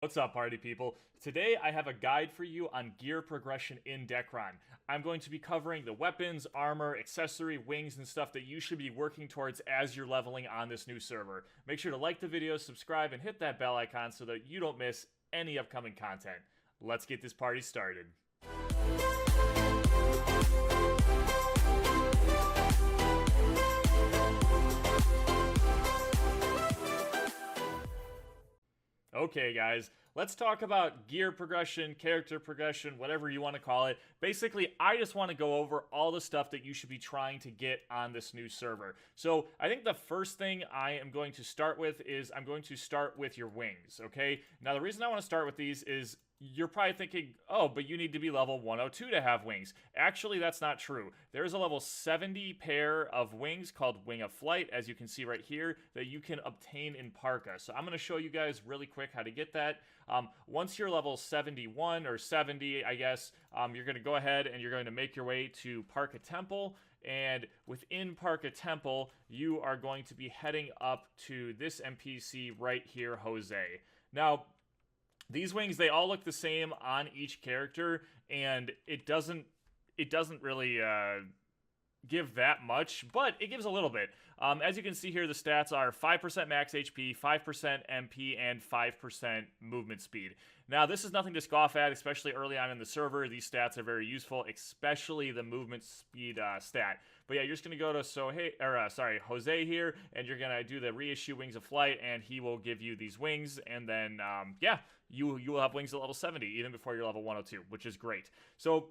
What's up, party people? Today I have a guide for you on gear progression in Dekaron. I'm going to be covering the weapons, armor, accessory, wings, and stuff that you should be working towards as you're leveling on this new server. Make sure to like the video, subscribe, and hit that bell icon so that you don't miss any upcoming content. Let's get this party started. Okay, guys, let's talk about gear progression, character progression, whatever you want to call it. Basically, I just want to go over all the stuff that you should be trying to get on this new server. So, I think the first thing I am going to start with is I'm going to start with your wings, okay? Now, the reason I want to start with these is you're probably thinking, oh, but you need to be level 102 to have wings. Actually, that's not true. There's a level 70 pair of wings called Wing of Flight, as you can see right here, that you can obtain in Parka. So I'm going to show you guys really quick how to get that. Once you're level 71 or 70, I guess, you're going to go ahead and you're going to make your way to Parka Temple. And within Parka Temple, you are going to be heading up to this NPC right here, Jose. Now, these wings, they all look the same on each character, and it doesn't really give that much, but it gives a little bit. As you can see here, the stats are 5% max HP, 5% MP, and 5% movement speed. Now, this is nothing to scoff at, especially early on in the server. These stats are very useful, especially the movement speed stat. But yeah, you're just going to go to Jose here, and you're going to do the reissue Wings of Flight, and he will give you these wings, and then, yeah, you will have wings at level 70, even before you're level 102, which is great. So,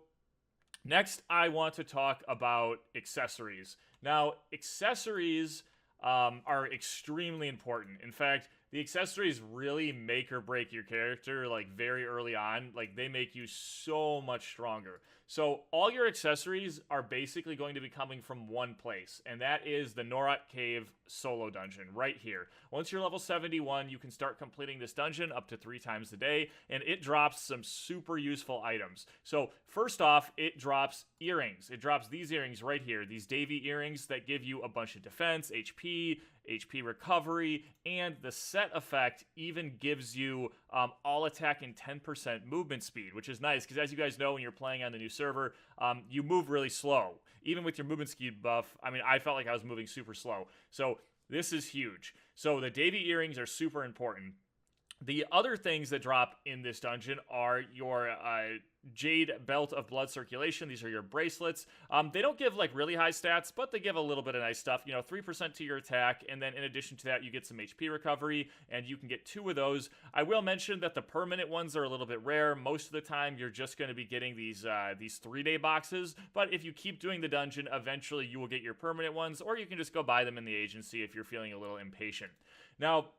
next, I want to talk about accessories. Now, accessories are extremely important. In fact, the accessories really make or break your character, like, very early on. Like, they make you so much stronger. So, all your accessories are basically going to be coming from one place, and that is the Norot Cave solo dungeon, right here. Once you're level 71, you can start completing this dungeon up to 3 times a day, and it drops some super useful items. So, first off, it drops earrings. It drops these earrings right here, these Davy earrings that give you a bunch of defense, HP recovery, and the set effect even gives you all attack and 10% movement speed, which is nice, because as you guys know, when you're playing on the new server, you move really slow. Even with your movement speed buff, I mean, I felt like I was moving super slow. So this is huge. So the Davy earrings are super important. The other things that drop in this dungeon are your Jade Belt of Blood Circulation. These are your bracelets. They don't give like really high stats, but they give a little bit of nice stuff. 3% to your attack, and then in addition to that, you get some HP recovery, and you can get 2 of those. I will mention that the permanent ones are a little bit rare. Most of the time, you're just going to be getting these 3-day boxes, but if you keep doing the dungeon, eventually you will get your permanent ones, or you can just go buy them in the agency if you're feeling a little impatient. Now,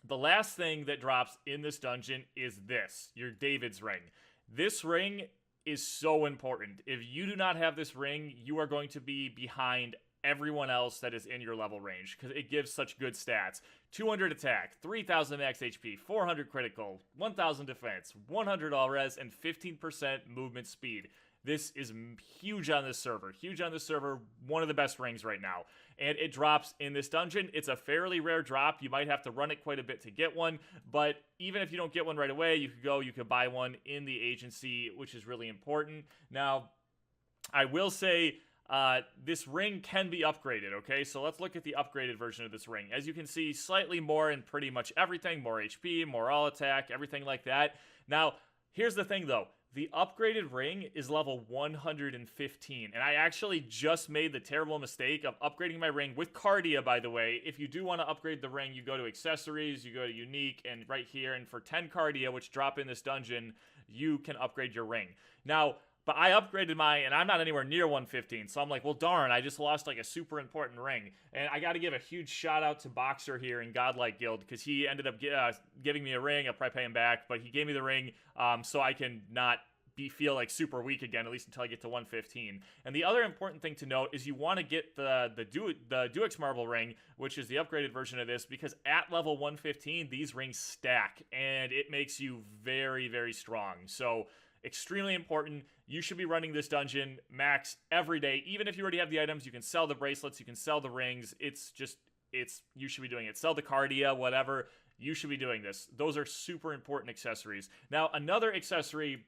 the last thing that drops in this dungeon is this, your David's Ring. This ring is so important. If you do not have this ring, you are going to be behind everyone else that is in your level range, because it gives such good stats. 200 attack, 3000 max HP, 400 critical, 1000 defense, 100 all res, and 15% movement speed. This is huge on this server. Huge on this server. One of the best rings right now. And it drops in this dungeon. It's a fairly rare drop. You might have to run it quite a bit to get one. But even if you don't get one right away, you could buy one in the agency, which is really important. Now, I will say this ring can be upgraded, okay? So let's look at the upgraded version of this ring. As you can see, slightly more in pretty much everything. More HP, more all attack, everything like that. Now, here's the thing, though. The upgraded ring is level 115, and I actually just made the terrible mistake of upgrading my ring with Cardia, by the way. If you do want to upgrade the ring, you go to Accessories, you go to Unique, and right here, and for 10 Cardia, which drop in this dungeon, you can upgrade your ring. Now, but I upgraded and I'm not anywhere near 115, so I'm like, well, darn, I just lost, like, a super important ring. And I got to give a huge shout-out to Boxer here in Godlike Guild, because he ended up giving me a ring. I'll probably pay him back, but he gave me the ring so I can not feel like super weak again, at least until I get to 115. And the other important thing to note is you want to get the Duix Marble ring, which is the upgraded version of this, because at level 115, these rings stack, and it makes you very, very strong. So extremely important. You should be running this dungeon max every day. Even if you already have the items, you can sell the bracelets, you can sell the rings. You should be doing it. Sell the Cardia, whatever. you should be doing this. Those are super important accessories. Now, another accessory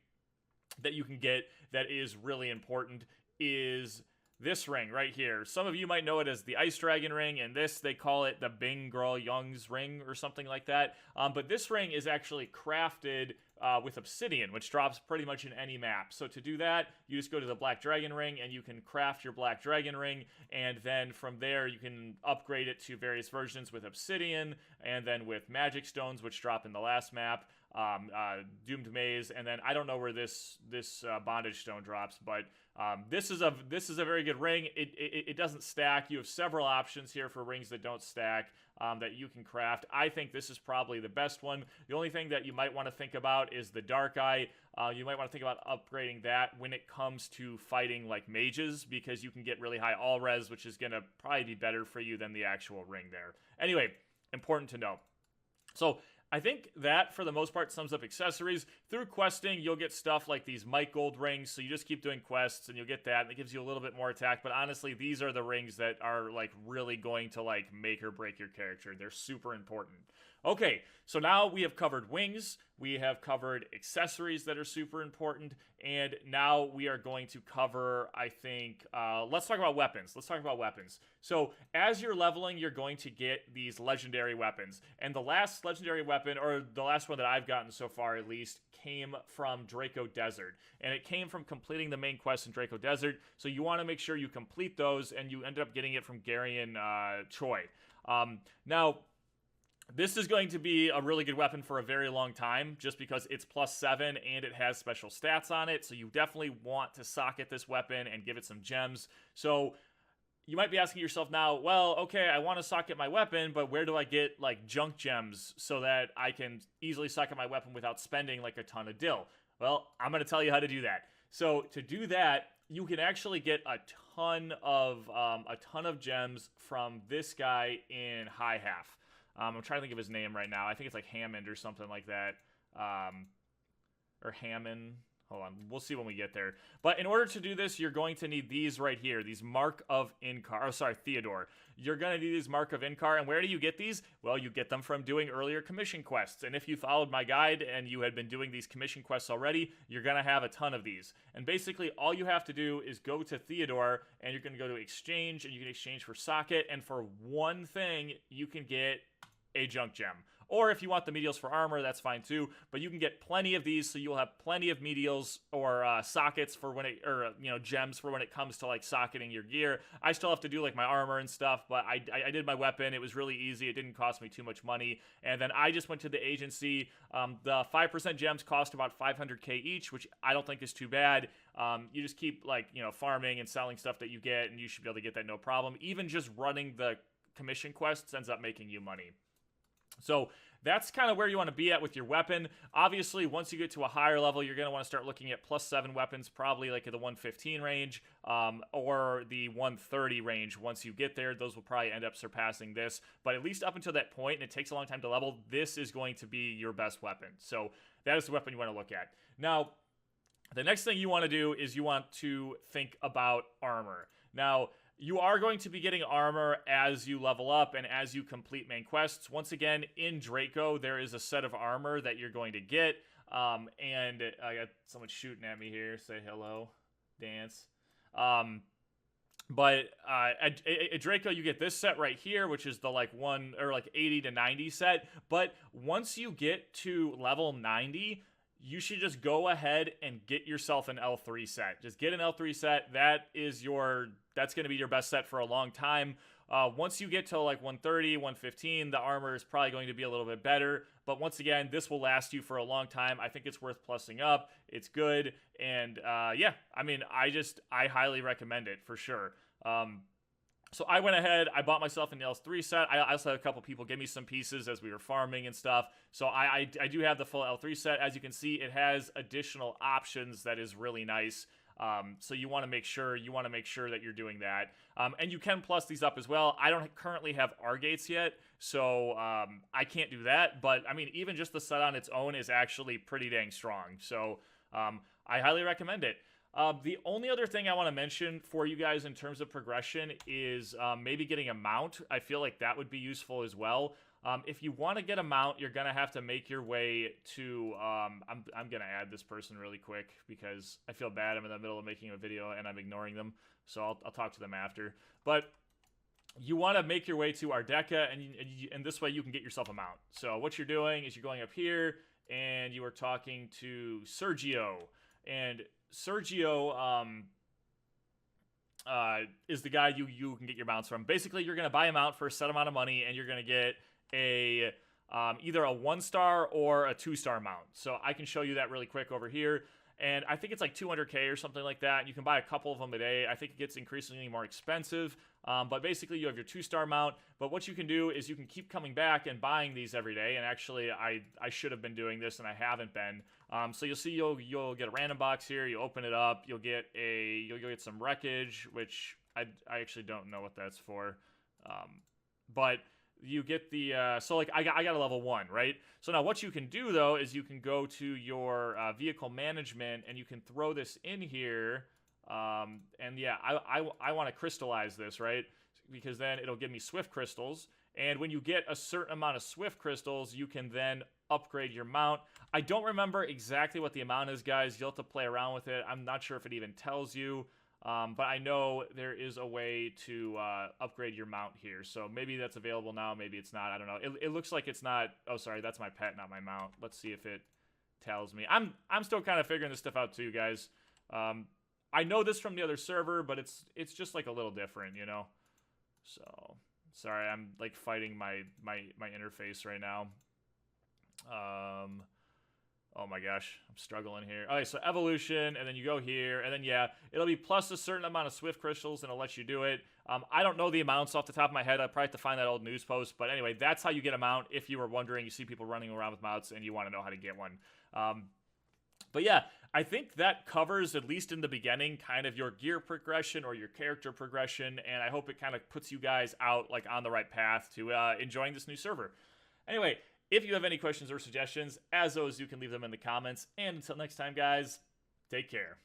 that you can get that is really important is this ring right here. Some of you might know it as the Ice Dragon ring, and this, they call it the Bing Girl Young's ring or something like that. But this ring is actually crafted with obsidian, which drops pretty much in any map. So to do that, you just go to the Black Dragon ring, and you can craft your Black Dragon ring, and then from there, you can upgrade it to various versions with obsidian, and then with magic stones, which drop in the last map. Doomed Maze, and then I don't know where this bondage stone drops, but this is a very good ring. It doesn't stack. You have several options here for rings that don't stack that you can craft. I think this is probably the best one. The only thing that you might want to think about is the Dark Eye. You might want to think about upgrading that when it comes to fighting like mages, because you can get really high all res, which is going to probably be better for you than the actual ring there. Anyway, important to know. So I think that, for the most part, sums up accessories. Through questing, you'll get stuff like these Mike Gold rings, so you just keep doing quests, and you'll get that, and it gives you a little bit more attack, but honestly, these are the rings that are, like, really going to, like, make or break your character. They're super important. Okay, so now we have covered wings, we have covered accessories that are super important, and now we are going to cover, I think, let's talk about weapons. So, as you're leveling, you're going to get these legendary weapons, and the last legendary weapon, or the last one that I've gotten so far at least, came from Draco Desert, and it came from completing the main quest in Draco Desert, so you want to make sure you complete those, and you ended up getting it from Garion Choi. Now, this is going to be a really good weapon for a very long time, just because it's +7 and it has special stats on it, so you definitely want to socket this weapon and give it some gems. So you might be asking yourself now, well, okay, I want to socket my weapon, but where do I get, like, junk gems so that I can easily socket my weapon without spending, like, a ton of dill? Well, I'm going to tell you how to do that. So to do that, you can actually get a ton of gems from this guy in High Half. I'm trying to think of his name right now. I think it's like Hammond or something like that. Or Hammond. Hold on. We'll see when we get there. But in order to do this, you're going to need these right here. These Mark of Inkar. Oh, sorry, Theodore. You're going to need these Mark of Inkar. And where do you get these? Well, you get them from doing earlier commission quests. And if you followed my guide and you had been doing these commission quests already, you're going to have a ton of these. And basically, all you have to do is go to Theodore, and you're going to go to Exchange, and you can exchange for Socket. And for one thing, you can get a junk gem. Or if you want the medials for armor, that's fine too. But you can get plenty of these, so you'll have plenty of medials or sockets for when it, or gems for when it comes to like socketing your gear. I still have to do like my armor and stuff, but I did my weapon. It was really easy. It didn't cost me too much money. And then I just went to the agency. The 5% gems cost about 500k each, which I don't think is too bad. You just keep like farming and selling stuff that you get, and you should be able to get that no problem. Even just running the commission quests ends up making you money. So that's kind of where you want to be at with your weapon. Obviously, once you get to a higher level, you're going to want to start looking at +7 weapons, probably like at the 115 range or the 130 range. Once you get there, those will probably end up surpassing this. But at least up until that point, and it takes a long time to level, this is going to be your best weapon. So that is the weapon you want to look at. Now, the next thing you want to do is you want to think about armor. Now, you are going to be getting armor as you level up and as you complete main quests. Once again, in Draco, there is a set of armor that you're going to get. And I got someone shooting at me here. Say hello, dance. But at Draco, you get this set right here, which is the like 80 to 90 set. But once you get to level 90, you should just go ahead and get yourself an L3 set. Just get an L3 set. That's going to be your best set for a long time. Once you get to like 130, 115, the armor is probably going to be a little bit better. But once again, this will last you for a long time. I think it's worth plussing up. It's good. And yeah, I mean, I highly recommend it for sure. So I went ahead, I bought myself an L3 set. I also had a couple people give me some pieces as we were farming and stuff. So I do have the full L3 set. As you can see, it has additional options that is really nice. So you want to make sure that you're doing that. And you can plus these up as well. I don't currently have R-gates yet, so I can't do that. But I mean, even just the set on its own is actually pretty dang strong. So I highly recommend it. The only other thing I want to mention for you guys in terms of progression is maybe getting a mount. I feel like that would be useful as well. If you want to get a mount, you're gonna have to make your way to. I'm gonna add this person really quick because I feel bad. I'm in the middle of making a video and I'm ignoring them, so I'll talk to them after. But you want to make your way to Ardeka, and this way you can get yourself a mount. So what you're doing is you're going up here, and you are talking to Sergio, and Sergio is the guy you can get your mounts from. Basically, you're going to buy a mount for a set amount of money, and you're going to get a either a 1-star or a 2-star mount. So I can show you that really quick over here. And I think it's like 200K or something like that. And you can buy a couple of them a day. I think it gets increasingly more expensive. But basically, you have your 2-star mount. But what you can do is you can keep coming back and buying these every day. And actually, I should have been doing this, and I haven't been. So you'll see you'll get a random box here. You open it up. You'll get some wreckage, which I actually don't know what that's for. But you get the so like I got a level 1, right? So now what you can do though is you can go to your vehicle management, and you can throw this in here, and yeah, I want to crystallize this, right? Because then it'll give me swift crystals, and when you get a certain amount of swift crystals, you can then upgrade your mount. I don't remember exactly what the amount is, guys. You'll have to play around with it. I'm not sure if it even tells you. But I know there is a way to upgrade your mount here. So maybe that's available now. Maybe it's not. I don't know. It looks like it's not. Oh, sorry. That's my pet, not my mount. Let's see if it tells me. I'm still kind of figuring this stuff out too, guys. I know this from the other server, but it's just like a little different, you know? So, sorry. I'm like fighting my interface right now. Oh my gosh, I'm struggling here. Okay, so evolution, and then you go here, and then yeah, it'll be plus a certain amount of swift crystals, and it'll let you do it. I don't know the amounts off the top of my head. I'd probably have to find that old news post, but anyway, that's how you get a mount. If you were wondering, you see people running around with mounts, and you want to know how to get one. But yeah, I think that covers, at least in the beginning, kind of your gear progression or your character progression, and I hope it kind of puts you guys out like on the right path to enjoying this new server. Anyway, if you have any questions or suggestions, as always, you can leave them in the comments. And until next time, guys, take care.